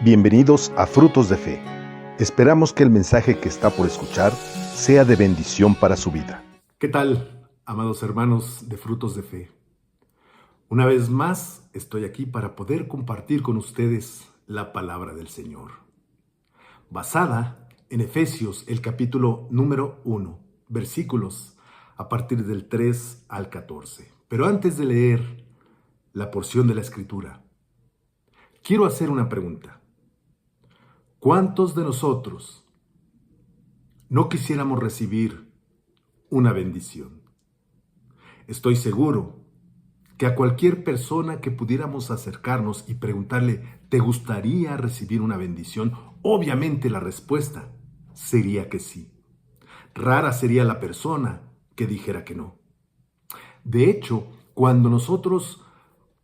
Bienvenidos a Frutos de Fe. Esperamos que el mensaje que está por escuchar sea de bendición para su vida. ¿Qué tal, amados hermanos de Frutos de Fe? Una vez más estoy aquí para poder compartir con ustedes la palabra del Señor, basada en Efesios, el capítulo número 1, versículos a partir del 3 al 14. Pero antes de leer la porción de la Escritura, quiero hacer una pregunta. ¿Cuántos de nosotros no quisiéramos recibir una bendición? Estoy seguro que a cualquier persona que pudiéramos acercarnos y preguntarle, ¿te gustaría recibir una bendición? Obviamente la respuesta sería que sí. Rara sería la persona que dijera que no. De hecho, cuando nosotros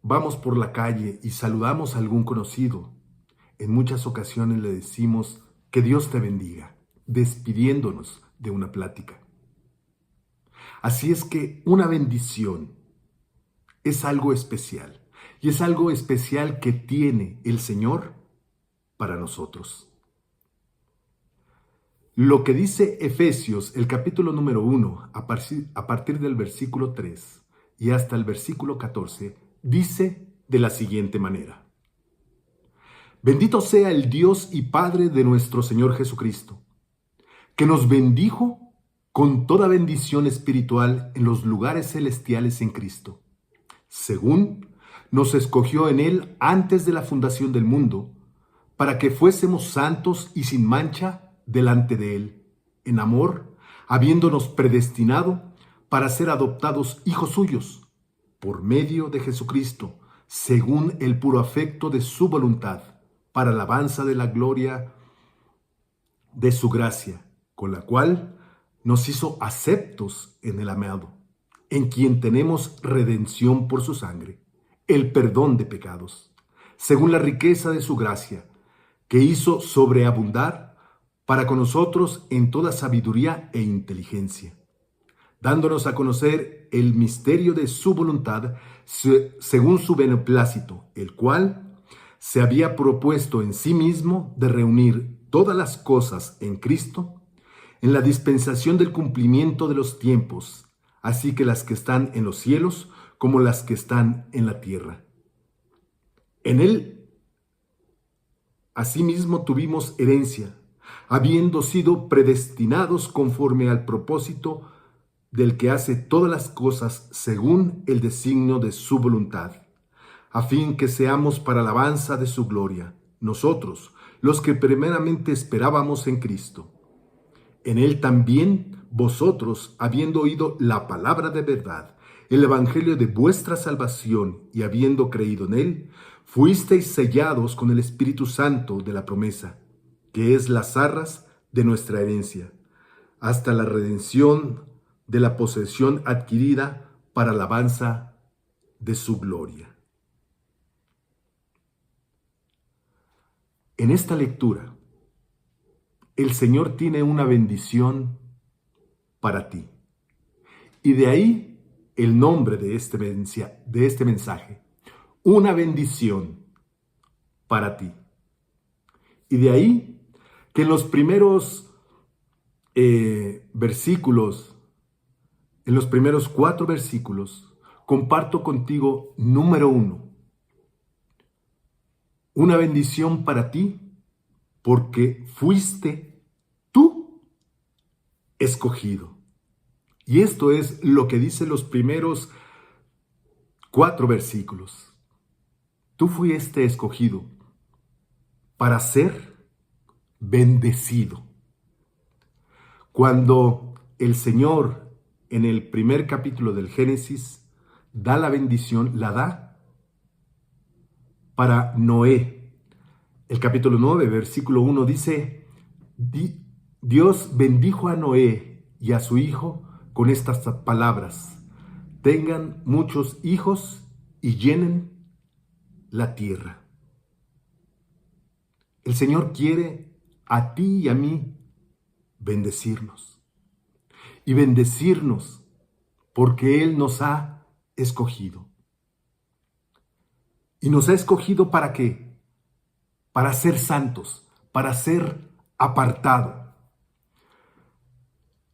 vamos por la calle y saludamos a algún conocido, en muchas ocasiones le decimos que Dios te bendiga, despidiéndonos de una plática. Así es que una bendición es algo especial, y es algo especial que tiene el Señor para nosotros. Lo que dice Efesios, el capítulo número 1, a partir del versículo 3 y hasta el versículo 14, dice de la siguiente manera: Bendito sea el Dios y Padre de nuestro Señor Jesucristo, que nos bendijo con toda bendición espiritual en los lugares celestiales en Cristo, según nos escogió en Él antes de la fundación del mundo, para que fuésemos santos y sin mancha delante de Él, en amor, habiéndonos predestinado para ser adoptados hijos suyos, por medio de Jesucristo, según el puro afecto de su voluntad, para alabanza de la gloria de su gracia, con la cual nos hizo aceptos en el amado, en quien tenemos redención por su sangre, el perdón de pecados, según la riqueza de su gracia, que hizo sobreabundar para con nosotros en toda sabiduría e inteligencia, dándonos a conocer el misterio de su voluntad, según su beneplácito, el cual se había propuesto en sí mismo de reunir todas las cosas en Cristo, en la dispensación del cumplimiento de los tiempos, así que las que están en los cielos como las que están en la tierra. En Él, asimismo, tuvimos herencia, habiendo sido predestinados conforme al propósito del que hace todas las cosas según el designio de su voluntad, a fin que seamos para alabanza de su gloria, nosotros, los que primeramente esperábamos en Cristo. En Él también vosotros, habiendo oído la palabra de verdad, el evangelio de vuestra salvación, y habiendo creído en Él, fuisteis sellados con el Espíritu Santo de la promesa, que es las arras de nuestra herencia, hasta la redención de la posesión adquirida para alabanza de su gloria. En esta lectura, el Señor tiene una bendición para ti. Y de ahí el nombre de este mensaje, una bendición para ti. Y de ahí que en los primeros versículos, en los primeros 4 versículos, comparto contigo número 1. Una bendición para ti porque fuiste tú escogido. Y esto es lo que dicen los primeros 4 versículos. Tú fuiste escogido para ser bendecido. Cuando el Señor en el primer capítulo del Génesis da la bendición, la da para Noé. El capítulo 9, versículo 1 dice: Dios bendijo a Noé y a su hijo con estas palabras: tengan muchos hijos y llenen la tierra. El Señor quiere a ti y a mí bendecirnos. Y bendecirnos porque Él nos ha escogido. ¿Y nos ha escogido para qué? para ser santos, para ser apartado.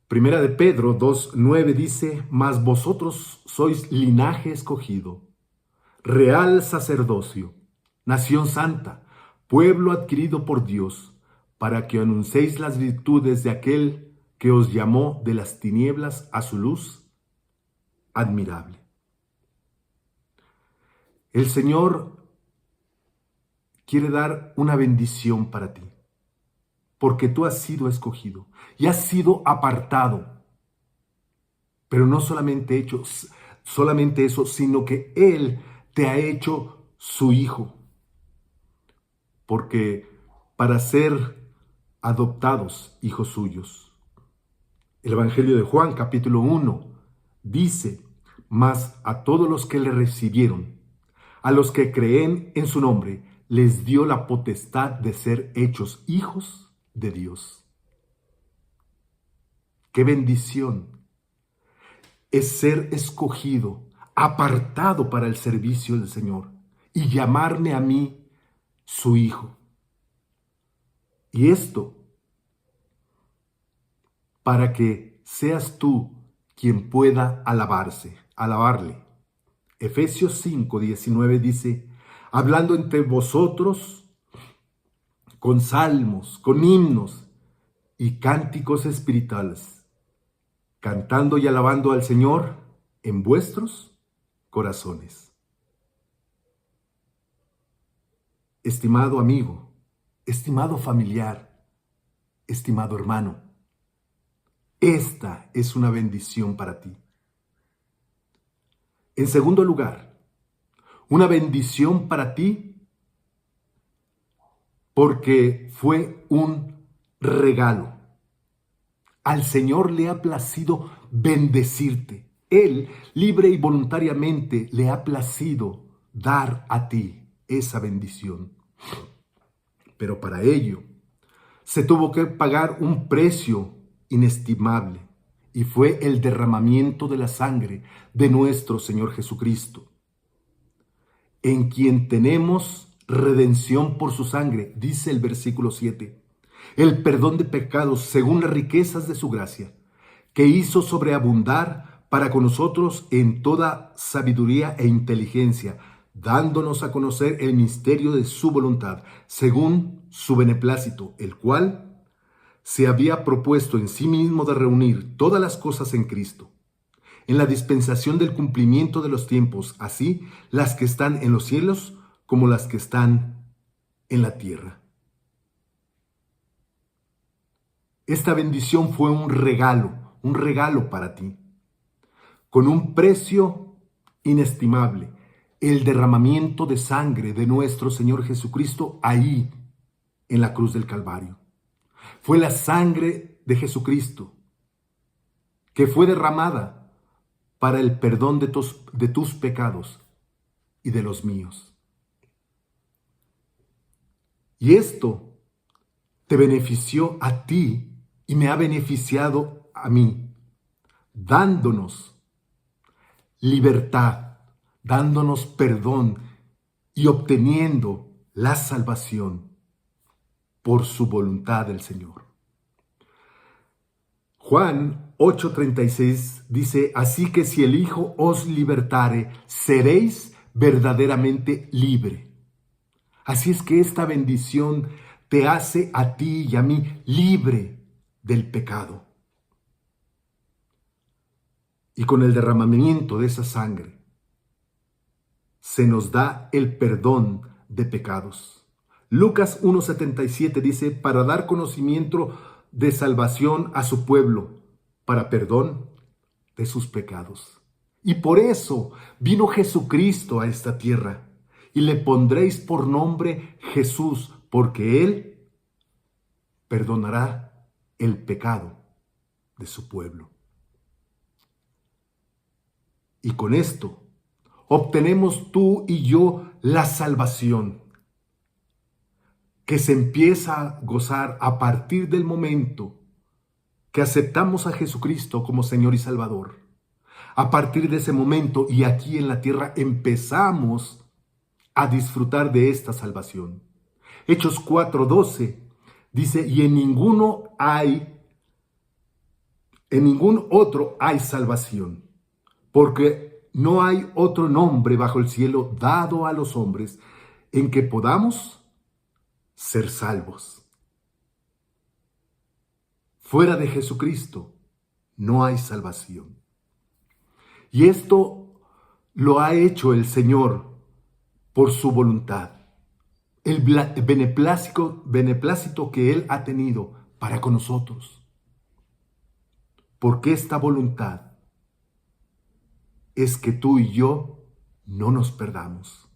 Primera de Pedro 2:9 dice: mas vosotros sois linaje escogido, real sacerdocio, nación santa, pueblo adquirido por Dios, para que anunciéis las virtudes de aquel que os llamó de las tinieblas a su luz admirable. El Señor quiere dar una bendición para ti, porque tú has sido escogido y has sido apartado. Pero no solamente eso, sino que Él te ha hecho su hijo. Porque para ser adoptados hijos suyos. El Evangelio de Juan, capítulo 1, dice: mas a todos los que le recibieron, a los que creen en su nombre, les dio la potestad de ser hechos hijos de Dios. ¡Qué bendición es ser escogido, apartado para el servicio del Señor y llamarme a mí su hijo! Y esto para que seas tú quien pueda alabarle. Efesios 5:19 dice: hablando entre vosotros con salmos, con himnos y cánticos espirituales, cantando y alabando al Señor en vuestros corazones. Estimado amigo, estimado familiar, estimado hermano, esta es una bendición para ti. En segundo lugar, una bendición para ti porque fue un regalo. Al Señor le ha placido bendecirte. Él, libre y voluntariamente, le ha placido dar a ti esa bendición. Pero para ello, se tuvo que pagar un precio inestimable, y fue el derramamiento de la sangre de nuestro Señor Jesucristo, en quien tenemos redención por su sangre, dice el versículo 7, el perdón de pecados según las riquezas de su gracia, que hizo sobreabundar para con nosotros en toda sabiduría e inteligencia, dándonos a conocer el misterio de su voluntad, según su beneplácito, el cual se había propuesto en sí mismo de reunir todas las cosas en Cristo, en la dispensación del cumplimiento de los tiempos, así las que están en los cielos como las que están en la tierra. Esta bendición fue un regalo para ti, con un precio inestimable, el derramamiento de sangre de nuestro Señor Jesucristo ahí en la cruz del Calvario. Fue la sangre de Jesucristo que fue derramada para el perdón de tus pecados y de los míos. Y esto te benefició a ti y me ha beneficiado a mí, dándonos libertad, dándonos perdón y obteniendo la salvación por su voluntad del Señor. Juan 8:36 dice: así que si el Hijo os libertare, seréis verdaderamente libre. Así es que esta bendición te hace a ti y a mí libre del pecado. Y con el derramamiento de esa sangre se nos da el perdón de pecados. Lucas 1:77 dice: para dar conocimiento de salvación a su pueblo, para perdón de sus pecados. Y por eso vino Jesucristo a esta tierra, y le pondréis por nombre Jesús, porque Él perdonará el pecado de su pueblo. Y con esto obtenemos tú y yo la salvación, que se empieza a gozar a partir del momento que aceptamos a Jesucristo como Señor y Salvador. A partir de ese momento y aquí en la tierra empezamos a disfrutar de esta salvación. Hechos 4:12 dice, y en ningún otro hay salvación, porque no hay otro nombre bajo el cielo dado a los hombres en que podamos ser salvos. Fuera de Jesucristo no hay salvación. Y esto lo ha hecho el Señor por su voluntad. El beneplácito que Él ha tenido para con nosotros. Porque esta voluntad es que tú y yo no nos perdamos,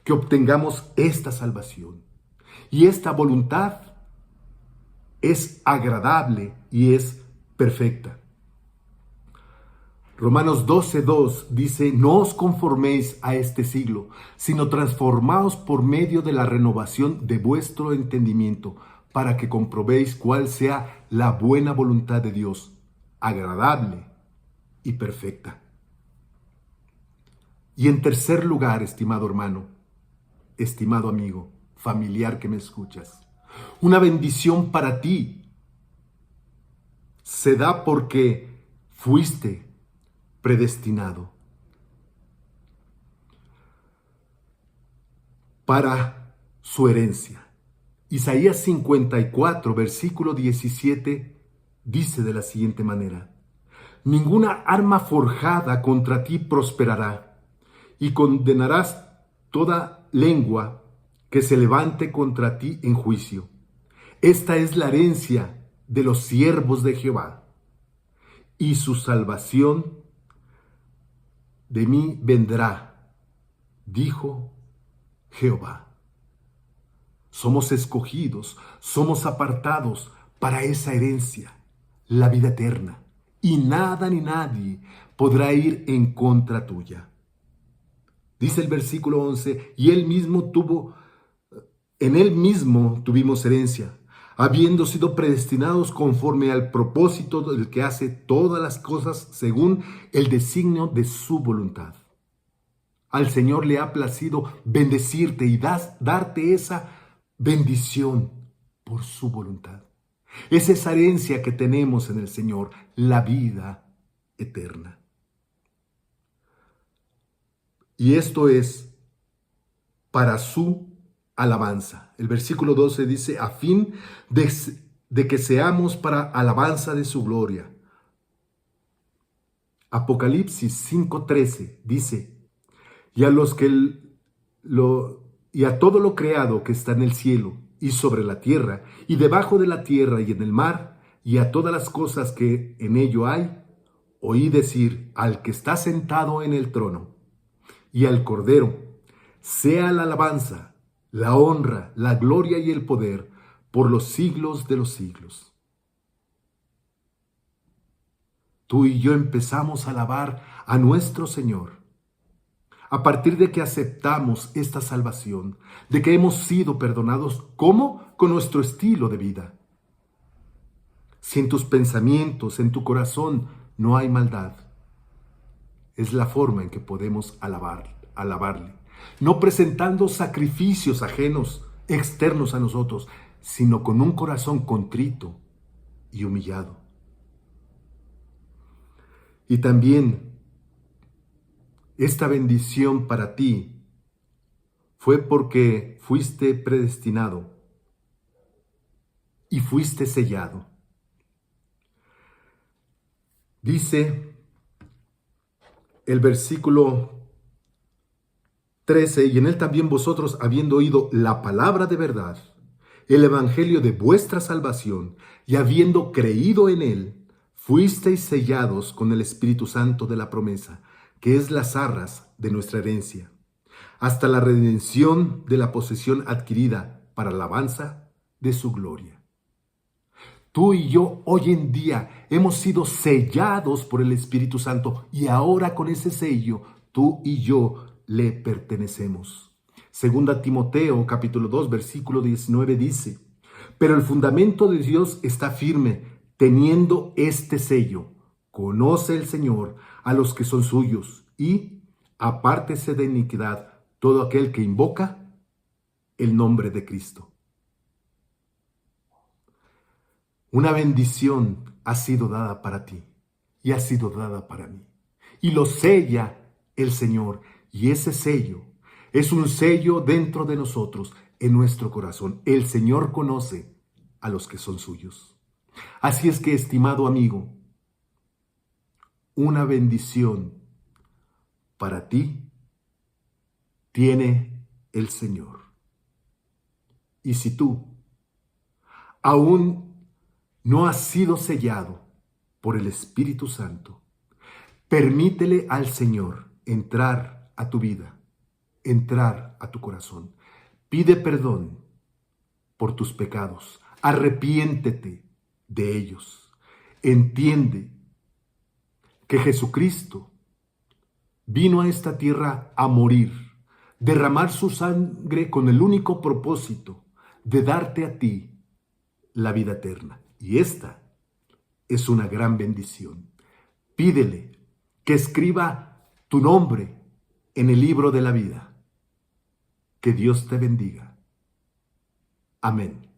que obtengamos esta salvación. Y esta voluntad es agradable y es perfecta. Romanos 12:2 dice, no os conforméis a este siglo, sino transformaos por medio de la renovación de vuestro entendimiento, para que comprobéis cuál sea la buena voluntad de Dios, agradable y perfecta. Y en tercer lugar, estimado hermano, estimado amigo, familiar que me escuchas, una bendición para ti se da porque fuiste predestinado para su herencia. Isaías 54, versículo 17, dice de la siguiente manera, ninguna arma forjada contra ti prosperará, y condenarás toda lengua que se levante contra ti en juicio. Esta es la herencia de los siervos de Jehová, y su salvación de mí vendrá, dijo Jehová. Somos escogidos, somos apartados para esa herencia, la vida eterna, y nada ni nadie podrá ir en contra tuya. Dice el versículo 11, y en él mismo tuvimos herencia, habiendo sido predestinados conforme al propósito del que hace todas las cosas según el designio de su voluntad. Al Señor le ha placido bendecirte y darte esa bendición por su voluntad. Es esa herencia que tenemos en el Señor, la vida eterna. Y esto es para su alabanza. El versículo 12 dice, a fin de que seamos para alabanza de su gloria. Apocalipsis 5:13 dice, y a todo lo creado que está en el cielo y sobre la tierra y debajo de la tierra y en el mar y a todas las cosas que en ello hay, oí decir al que está sentado en el trono y al Cordero, sea la alabanza, la honra, la gloria y el poder por los siglos de los siglos. Tú y yo empezamos a alabar a nuestro Señor a partir de que aceptamos esta salvación, de que hemos sido perdonados. ¿Cómo? Con nuestro estilo de vida. Si en tus pensamientos, en tu corazón no hay maldad, es la forma en que podemos alabarle. No presentando sacrificios ajenos, externos a nosotros, sino con un corazón contrito y humillado. Y también esta bendición para ti fue porque fuiste predestinado y fuiste sellado. Dice el versículo 13, y en él también vosotros, habiendo oído la palabra de verdad, el evangelio de vuestra salvación, y habiendo creído en él, fuisteis sellados con el Espíritu Santo de la promesa, que es las arras de nuestra herencia, hasta la redención de la posesión adquirida para alabanza de su gloria. Tú y yo hoy en día hemos sido sellados por el Espíritu Santo y ahora con ese sello tú y yo le pertenecemos. Segunda Timoteo capítulo 2 versículo 19 dice, pero el fundamento de Dios está firme, teniendo este sello. Conoce el Señor a los que son suyos y apártese de iniquidad todo aquel que invoca el nombre de Cristo. Una bendición ha sido dada para ti y ha sido dada para mí. Y lo sella el Señor. Y ese sello es un sello dentro de nosotros, en nuestro corazón. El Señor conoce a los que son suyos. Así es que, estimado amigo, una bendición para ti tiene el Señor. Y si tú aún no has sido sellado por el Espíritu Santo, permítele al Señor entrar a tu vida, entrar a tu corazón. Pide perdón por tus pecados. Arrepiéntete de ellos. Entiende que Jesucristo vino a esta tierra a morir, derramar su sangre con el único propósito de darte a ti la vida eterna. Y esta es una gran bendición. Pídele que escriba tu nombre en el libro de la vida. Que Dios te bendiga. Amén.